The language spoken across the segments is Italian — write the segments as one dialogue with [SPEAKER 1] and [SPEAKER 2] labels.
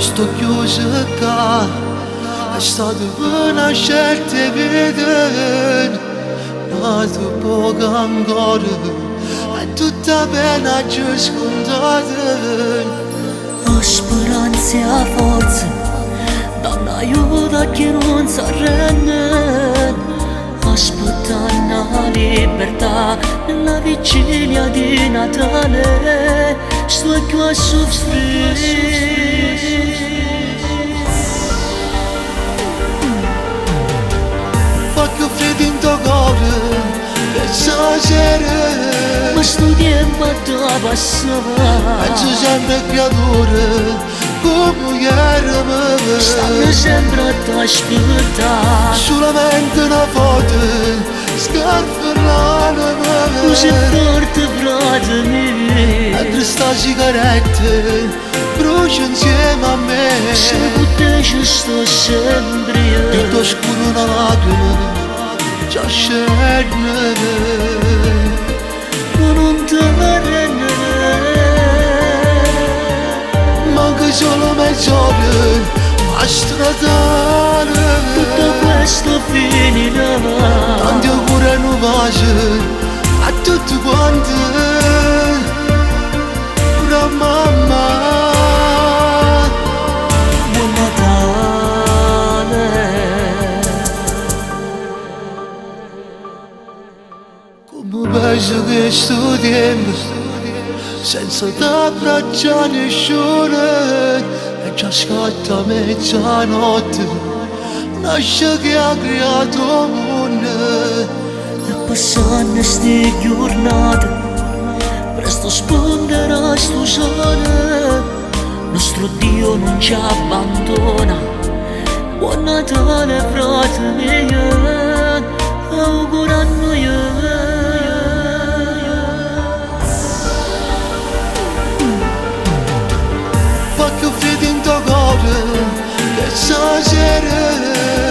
[SPEAKER 1] sto chiuso qua, è stato una scelta vede, ma dopo che ancora è tutta pena già scontata.
[SPEAKER 2] Ho speranze a forza, da un'aiuto che non si arrende, aspettando la libertà nella vigilia di Natale, sto qua a soffrire.
[SPEAKER 1] Fa che freddo in tuo cuore, che stasera
[SPEAKER 2] Ma sto tempo da passare,
[SPEAKER 1] penso sempre creature come ieri
[SPEAKER 2] stanno sempre a aspettare.
[SPEAKER 1] solamente una foto scarpellata
[SPEAKER 2] Così forte frate mio,
[SPEAKER 1] mentre sta sigarette brucia insieme a me.
[SPEAKER 2] se potessi sto sempre io.
[SPEAKER 1] Tutto scuro una lacrima già scende,
[SPEAKER 2] Non te ne rende,
[SPEAKER 1] manca solo mezz'ora a stradare.
[SPEAKER 2] tutto questo finirà.
[SPEAKER 1] Tanti auguri e nuove a tutti quanti, pure a mamma.
[SPEAKER 2] Buon Natale.
[SPEAKER 1] Come penso che sto tempo senza t'abbracciare nessuno e già scatta mezzanotte, nasce che ha creato un mondo.
[SPEAKER 2] E passando ste giornate, presto spunterà sto sole, nostro Dio non ci abbandona. Buon Natale frate mio, augurando io.
[SPEAKER 1] Fa che freddo in tuo cuore, che stasera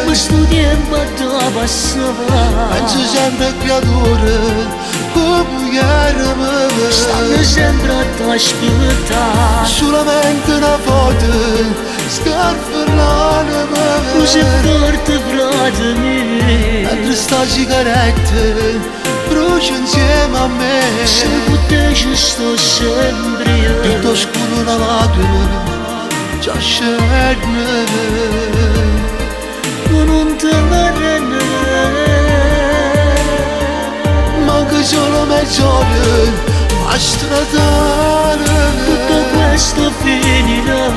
[SPEAKER 2] Questo tempo da passare,
[SPEAKER 1] penso sempre a creature come ieri
[SPEAKER 2] stanno sempre a aspettare.
[SPEAKER 1] solamente una foto scarpellata
[SPEAKER 2] Così forte frate mio,
[SPEAKER 1] mentre sta sigarette brucia insieme a me.
[SPEAKER 2] se potessi sto sempre io.
[SPEAKER 1] Tutto scuro una lacrima già scende,
[SPEAKER 2] Non te ne rende,
[SPEAKER 1] manca solo mezz'ora a stradare.
[SPEAKER 2] tutto questo finirà.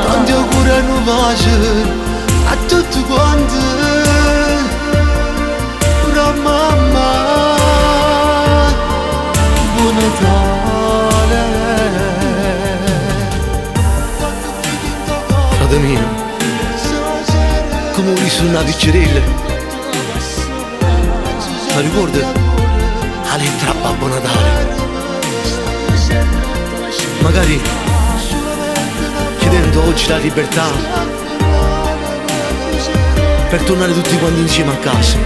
[SPEAKER 1] Tanti auguri e nuove a tutti quanti, pure a mamma. Buon Natale. Frate mio, come ho visto una piccerella, ma ricorda la lettera a Babbo Natale. Magari chiedendo oggi la libertà per tornare tutti quanti insieme a casa,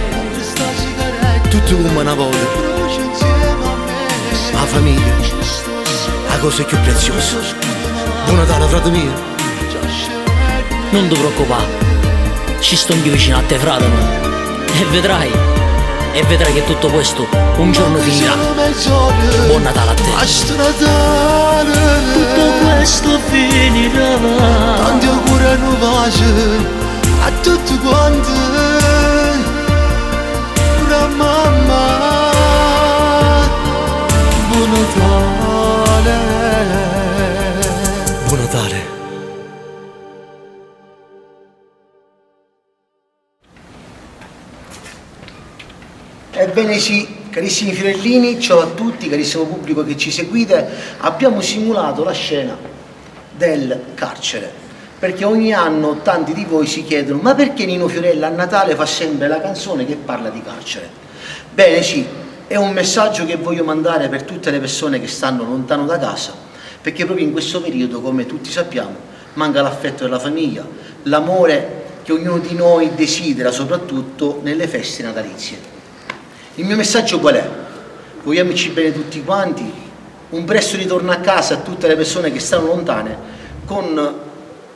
[SPEAKER 1] tutti come una volta, la famiglia, la cosa più preziosa. Buon Natale frate mio.
[SPEAKER 2] Non ti preoccupare, ci sto più vicino a te frate mio. E vedrai che tutto questo un giorno finirà. Buon Natale a te.
[SPEAKER 1] A stradare.
[SPEAKER 2] Tutto questo finirà.
[SPEAKER 1] Tanti auguri e nuove a tutti quanti, pure a mamma. Buon Natale. Buon Natale.
[SPEAKER 3] Ebbene sì, carissimi fiorellini, ciao a tutti, carissimo pubblico che ci seguite, abbiamo simulato la scena del carcere, perché ogni anno tanti di voi si chiedono ma perché Nino Fiorella a Natale fa sempre la canzone che parla di carcere? Bene sì, è un messaggio che voglio mandare per tutte le persone che stanno lontano da casa, perché proprio in questo periodo, come tutti sappiamo, manca l'affetto della famiglia, l'amore che ognuno di noi desidera, soprattutto nelle feste natalizie. Il mio messaggio qual è? Vogliamoci bene tutti quanti, un presto ritorno a casa a tutte le persone che stanno lontane con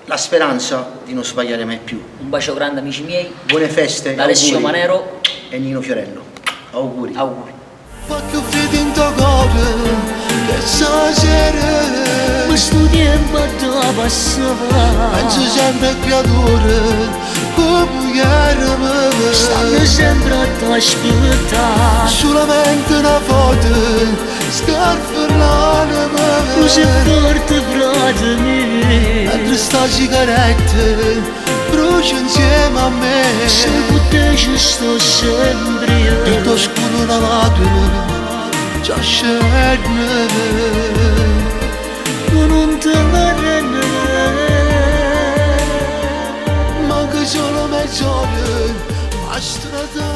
[SPEAKER 3] la speranza di non sbagliare mai più.
[SPEAKER 2] Un bacio grande amici miei,
[SPEAKER 3] Buone feste,
[SPEAKER 2] da Alessio
[SPEAKER 3] auguri.
[SPEAKER 2] Manero,
[SPEAKER 3] E Nino Fiorello. Auguri.
[SPEAKER 2] auguri.
[SPEAKER 1] Fatto freddo in tuo cuore, che stasera
[SPEAKER 2] Questo tempo da passare,
[SPEAKER 1] penso sempre a creature come ieri
[SPEAKER 2] stanno sempre a t'aspettare.
[SPEAKER 1] solamente una foto scarfellata
[SPEAKER 2] Tu sei forte, frate mio,
[SPEAKER 1] mentre sta sigaretta brucia insieme a me
[SPEAKER 2] se con te ci sto sempre io.
[SPEAKER 1] tutto scuro una lacrima già scende
[SPEAKER 2] Non te ne
[SPEAKER 1] manca solo mezz'ora a strada